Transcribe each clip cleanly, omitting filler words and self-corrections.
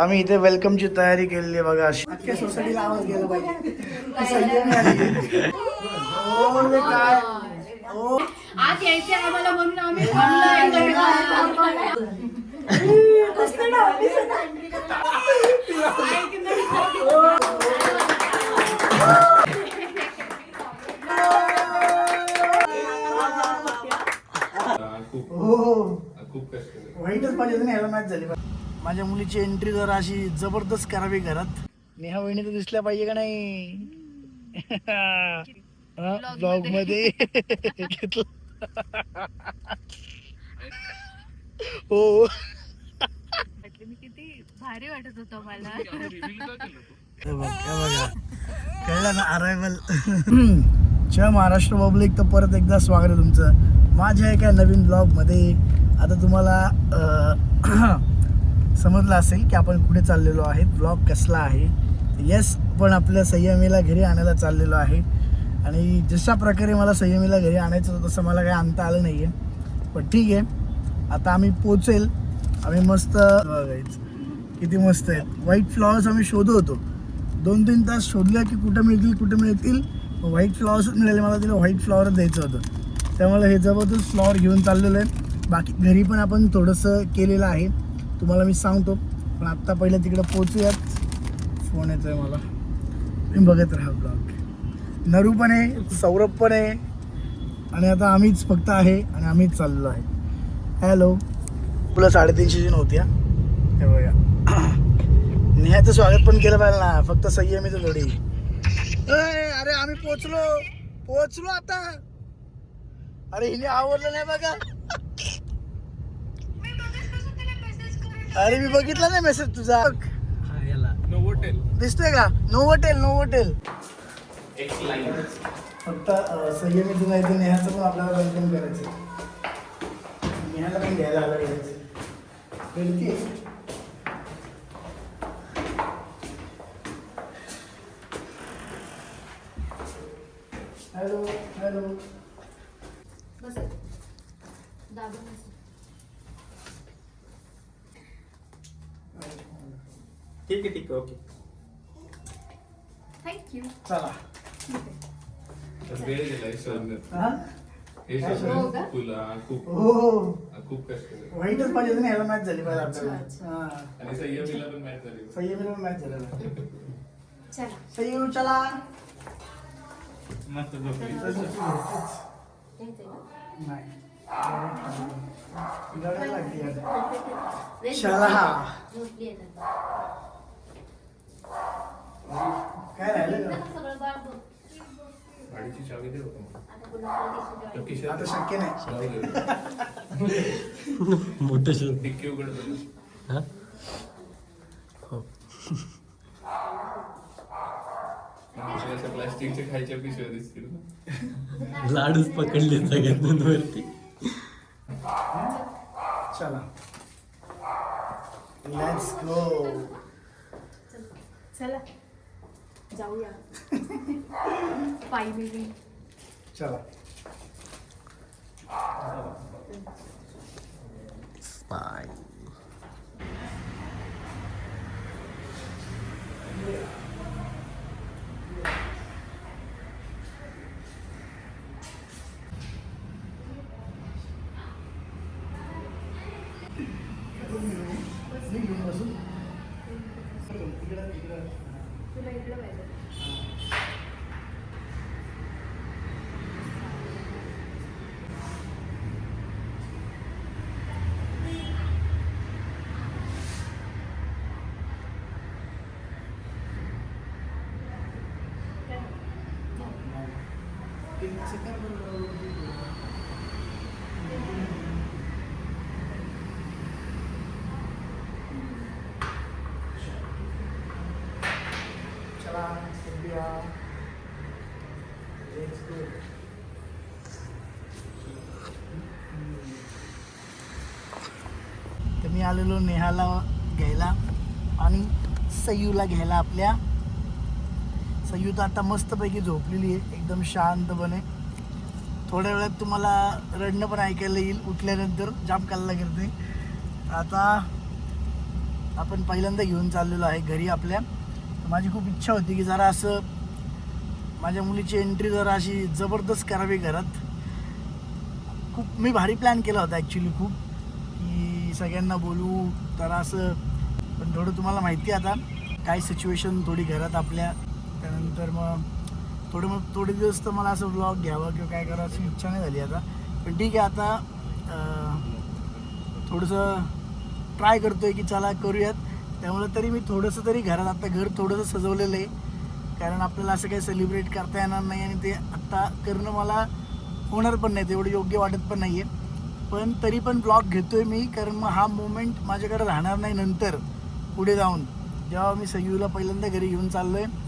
आम्ही इथे वेलकमची तयारी केलेली आहे बघा अशी. अख्ख्या सोसायटीला आवाज गेला पाहिजे. काय आज यायचे आम्हाला म्हणून आम्ही वाईटच पाहिजे ना, याला मॅच झाली. माझ्या मुलीची एंट्री जरा अशी जबरदस्त करावी घरात. नेहा वहिनी तर दिसल्या पाहिजे का नाही ब्लॉग मध्ये हो. किती भारी वाटत होतं मला. बघा कळलं ना अरायवल. जय महाराष्ट्र पब्लिक, तर परत एकदा स्वागत आहे तुमचं माझ्या एका नवीन ब्लॉगमध्ये. आता तुम्हाला समजलं असेल की आपण कुठे चाललेलो आहे, ब्लॉग कसला आहे. येस, पण आपल्या संयमीला घरी आणायला चाललेलो आहे. आणि जशा प्रकारे मला संयमीला घरी आणायचं होतं तसं मला काही आणता आलं नाही आहे. पण ठीक आहे, आता आम्ही पोचेल. आम्ही मस्त किती मस्त आहेत व्हाईट फ्लॉवर्स. आम्ही शोधत होतो 2-3 तास शोधल्या की कुठं मिळतील. व्हाईट फ्लॉवर्स मिळाले मला, तिला व्हाईट फ्लॉवर द्यायचं होतं. त्यामुळे हे जबरदस्त फ्लॉवर घेऊन चाललेलं आहे. बाकी घरी पण आपण थोडंसं केलेलं आहे, तुम्हाला मी सांगतो. पण आत्ता पहिलं तिकडं पोचूयात. फोन येतो आहे मला, तुम्ही बघत राहा ब्लॉग. नरू पण आहे, सौरभ पण आहे, आणि आता आम्हीच फक्त आहे आणि आम्हीच चाललेलो आहे. हॅलो, तुला 350ची नव्हती हा. हे बघा, नेहाचं स्वागत पण केलं पाहिजे ना, फक्त संयमीचं थोडी. अरे आम्ही पोचलो आता. अरे हिने आवडलं नाही बघा. अरे मी बघितला नाही मेसेज तुझा. दिसतोय का? नोवोटेल. फक्त संयमीचं नाही तर नेहाचं पण आपल्याला वेलकम करायचं. नेहाला पण घ्यायला आलं यायचं. हॅलो. बस दाबून ठीक आहे ओके. थँक्यू. चला. वेळ गेलाय शोधण्यात. हा? हे हो शोधण्यात का? तुला खूप हो, खूप कष्ट केले. वाईटच पाहिजे ना, याला मॅच झाली पाहिजे आपल्याला. अच्छा. हा. आणि संयमीला पण मॅच झाली. संयमीला पण मॅच झालेला. चला. संयम चला. मस्त झोपली. नाही. लढायला लागली आता. चला. झोपली आहे ना. काय राहिलं का? सगळं बाळ बघ. गाडीची चावी दे बघा. आता पुन्हा दिवशी आता शक्य नाही. मोठं शोध. डिक्की उघडतो. हा? हो. प्लास्टिकच्या खायच्या पिशव्या दिसतील. लाडूच पकडले सगळ्यात वरती. चला. Let's go. चला जाऊया. पायी चला. बाय. तुला इकडं पाहिजे. चला. Let's go. तर मी आलेलो नेहाला घ्यायला आणि सयूला घ्यायला. आपल्या सयू तर आता मस्तपैकी झोपलेली आहे एकदम शांतपणे. थोड्या वेळात तुम्हाला रडणं पण ऐकायला येईल उठल्यानंतर. जाम कल्ला करते. आता आपण पहिल्यांदा घेऊन चाललेलो आहे घरी आपल्या. तर माझी खूप इच्छा होती की जरा असं माझ्या मुलीची एंट्री जरा अशी जबरदस्त करावी घरात. खूप मी भारी प्लॅन केला होता ॲक्च्युली, खूप की सगळ्यांना बोलू जरा असं. पण थोडं तुम्हाला माहिती आहे आता काय सिच्युएशन थोडी घरात आपल्या. त्यानंतर मग थोडे दिवस तर मला असं व्लॉग घ्यावं किंवा काय करावं अशी इच्छा नाही झाली आता. पण ठीक आहे, आता थोडंसं ट्राय करतो आहे की चला करूयात. त्यामुळे तरी मी थोडंसं तरी घरात आता घर थोडंसं सजवलेलं आहे, कारण आपल्याला असं काही सेलिब्रेट करता येणार नाही आणि ते आत्ता करणं मला होणार पण नाही, तेवढं योग्य वाटत पण नाही आहे. पण तरी पण ब्लॉग घेतो आहे मी, कारण मग हा मोमेंट माझ्याकडे राहणार नाही नंतर पुढे जाऊन. जेव्हा मी सयूला पहिल्यांदा घरी घेऊन चाललो आहे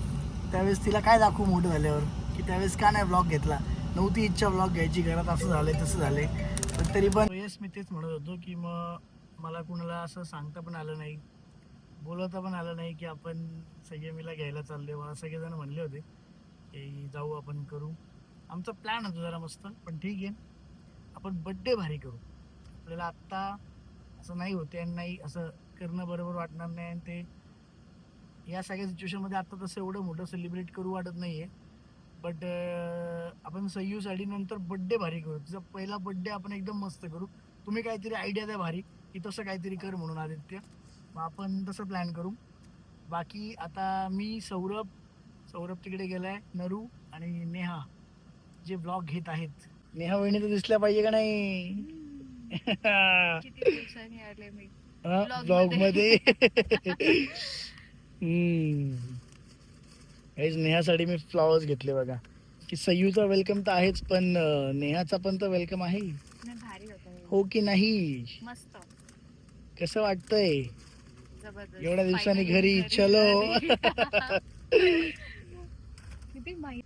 त्यावेळेस तिला काय दाखवू मोठं झाल्यावर, की त्यावेळेस का नाही ब्लॉग घेतला. नव्हती इच्छा ब्लॉग घ्यायची, घरात असं झालं आहे तसं झालं आहे. पण तरी पण वेळेस मी तेच म्हणत होतो की मग मला कुणाला असं सांगता पण आलं नाही, बोलवता पण आलं नाही की आपण संयमीला घ्यायला चाललो आहे. मला सगळेजण म्हणले होते की जाऊ आपण करू. आमचा प्लॅन होता जरा मस्त, पण ठीक आहे आपण बड्डे भारी करू. आपल्याला आत्ता असं नाही होते आणि नाही असं करणं बरोबर वाटणार नाही. आणि ते या सगळ्या सिच्युएशनमध्ये आत्ता तसं एवढं मोठं सेलिब्रेट करू वाटत नाही आहे. बट आपण सय्यूसाठी नंतर बड्डे भारी करू. तिचा पहिला बड्डे आपण एकदम मस्त करू. तुम्ही काहीतरी आयडिया द्या भारी की तसं काहीतरी कर म्हणून आदित्य, मग आपण तसं प्लॅन करू. बाकी आता मी सौरभ तिकडे गेलाय, नरू आणि नेहा जे ब्लॉग घेत आहेत. नेहा वहिनी तर दिसल्या पाहिजे का नाही किती दिवसांनी आले मी ब्लॉग मध्ये. नेहासाठी मी फ्लॉवर्स घेतले बघा, की सयूचा वेलकम तर आहेच पण नेहाचा पण तर वेलकम आहे. भारी होतं, हो की नाही? मस्त, कसं वाटतंय जबरदस्त. एवढ्या दिवसांनी Finally घरी? चलो किती माहिती.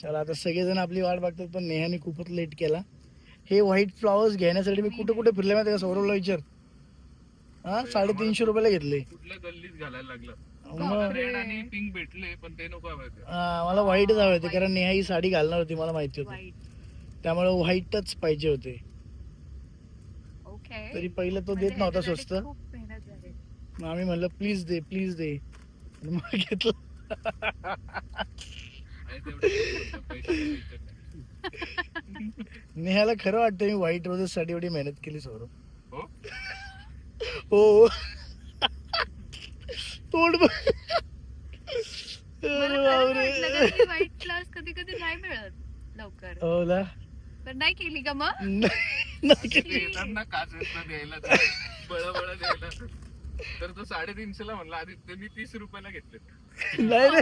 चला आता सगळेजण आपली वाट बघतात, पण नेहाने खूपच लेट केला. हे व्हाईट फ्लॉवर्स घेण्यासाठी मी कुठे कुठे फिरले माहिती का? सौरभला विचार. हा 350 रुपयाला घेतले. कुठल्या गल्लीत घालायला लागलं. मग रेड आणि पिंक भेटले पण ते नको हवे. मला व्हाईटच हवे होते, कारण नेहा ही साडी घालणार होती, मला माहिती होतं. वाईट. त्यामुळे व्हाईटच पाहिजे होते. ओके. तरी पहिलं तो देत नव्हता स्वस्त, खूप मेहनत झाली. मग आम्ही म्हणलं प्लीज दे प्लीज दे, आणि मग घेतलं. नेहाला खरं वाटतं मी व्हाईट रोजेस साठी एवढी मेहनत केली सौरभ. हो तोंड वाईट क्लास कधी कधी नाही मिळत लवकर. हो ना, पण नाही केली का मग? येतात काचेतनं द्यायला बळबळ द्यायला, तर तो 350 ला म्हणला. आधी त्यांनी 30 रुपयाला घेतले. नाही रे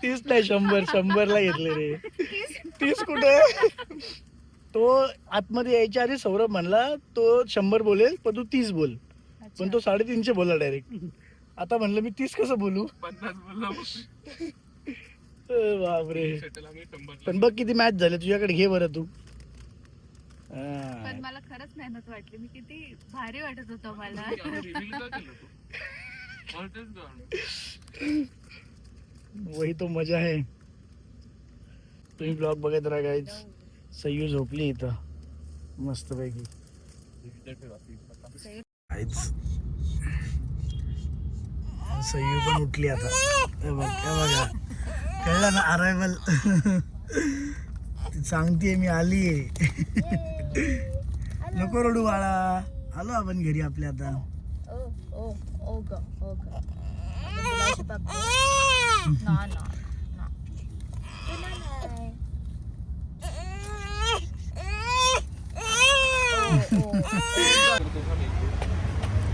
30 नाही 100 ला घेतले रे. 30 कुठे? तो आतमध्ये यायच्या आधी सौरभ म्हणला तो 100 बोलेल पण तू 30 बोल, पण तो 350 बोलला डायरेक्ट. आता म्हणलं मी 30 कसं बोलू? 50 बोलला. बापरे. आम्ही 100 पण बघ किती मॅच झाले तुझ्याकडे, घे बरं तू. पण मला खरंच मेहनत वाटली. मी किती भारी वाटत होतं मला. रिव्हील का केलं तू? वही तो मजा आहे. तुम्ही ब्लॉग बघत राहा गाईज. सय्यू झोपली इथं मस्त पैकी. सय्यू पण उठली आता. हे बघा कळलं ना, अरायवल. सांगते मी आली. नको रडू बाळा, आलो आपण घरी आपल्या आता.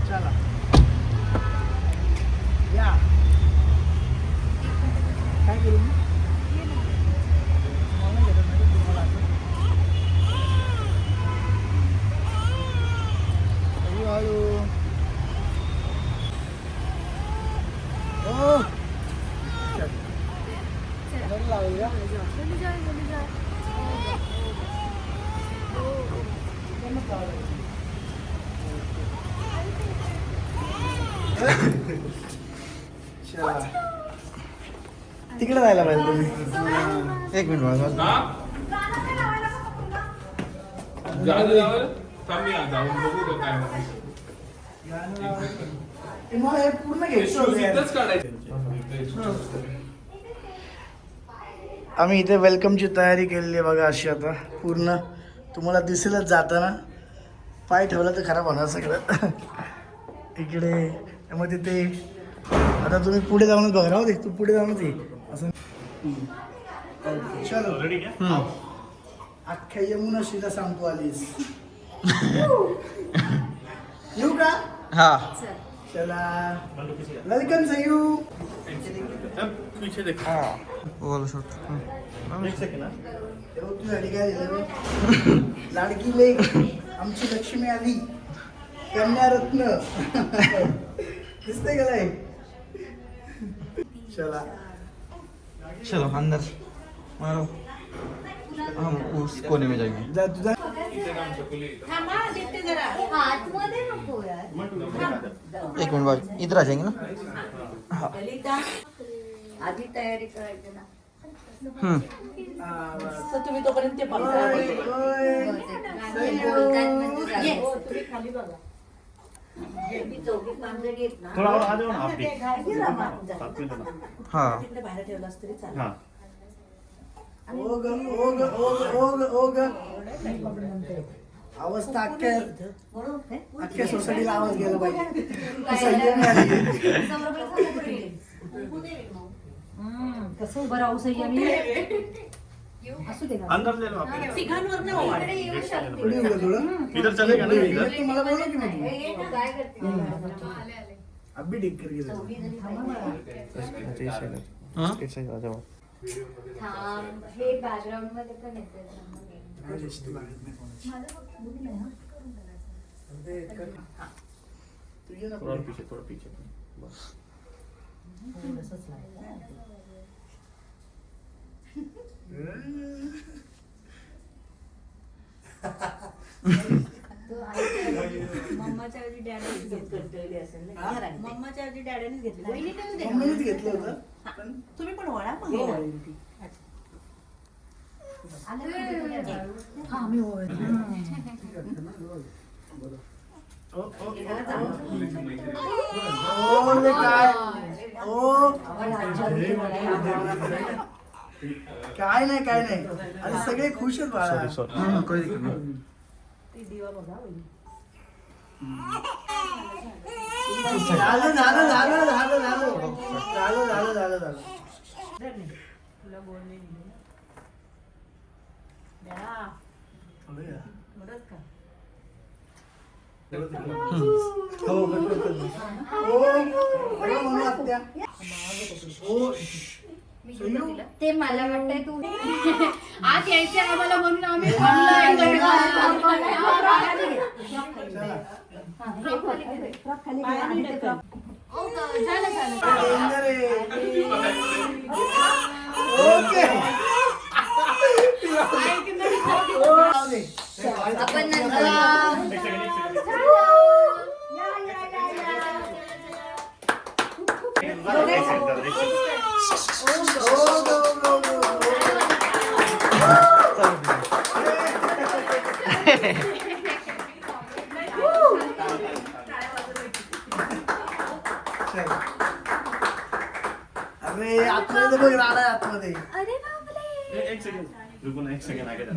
चला या काय करू मी? हळू हो लावेल का? तिकडे जायला पाहिजे तुम्ही. एक मिनिट जाऊन बघू काय. गाणं लावायचं. ते मला हे पूर्ण घ्यायचं होतं यार. इथंच काढायचं. आम्ही इथे वेलकमची तयारी केलेली आहे बघा अशी आता पूर्ण तुम्हाला दिसेलच जाताना. पाय ठेवला तर खराब होणार सगळं इकडे. त्यामध्ये ते आता तुम्ही पुढे जाऊनच बघा. राहू दे तू पुढे जाऊनच ये असं. चलो अख्ख्या यमुनाशीला सांगतो आलीस. येऊ का? हा चला वेलकम सयू. तुझ्यासाठी काय दिलं बे? लाडकी लेक आमची लक्ष्मी आली कन्या रत्न दिसतंय का नाही? चला चलो अंदर मारो, हम उस कोने में जाएंगे. जा तुझा एक मिनट बाद इधर आ जाएंगे ना. हाँ. आधी तयारी करायची ना. तर तुम्ही तोपर्यंत ते बघा. बोलतात म्हणजे झालं. तुम्ही खाली बघा. मी चौघी पांजरी आहेत ना. हाँ. तिकडे बाहेर ठेवलं असतं तरी चालेल. ओग ओग ओग ओग ओग अवस्था अख्ख्या सोसायटीला आवाज गेला पाहिजे. संयमी आली. कसं उभं राहू संयमी. असू दे ना. तिघांवर नाही ओवाळायचं. इकडे येऊ शकते. पुढे उभं थोडं. तू मला बोला की मग काय करते? अभी ठीक कर गेलं. थांब हे बॅकग्राऊंड मध्ये पण येते. मम्माच्या ऐवजी डॅडीनेच घेतलं. मम्माच्या ऐवजी डॅडीनेच घेतलं. मम्मीनेच घेतलं होतं पण तुम्ही पण ओळा मग. हा मी ओळ. काय नाही काय नाही आणि सगळे खुश आहेत बाळा. कोई दिक्कत नहीं. ती दिवा बघा. झालं झालं झालं झालं झालं झालं झालं झालं. तुला बोल नाही दिली. द्या. बरंच का. हो म्हणून आत्या. हो ते मला वाटतंय तू आज यायचे आम्हाला म्हणून आम्ही पायाने ढकल. डेंजर आहे. ओके आपण नंतर अरे आतमध्ये बघ राडा आहे आतमध्ये. अरे बापरे. एक सेकंड रुको ना, एक सेकंड आगे जा.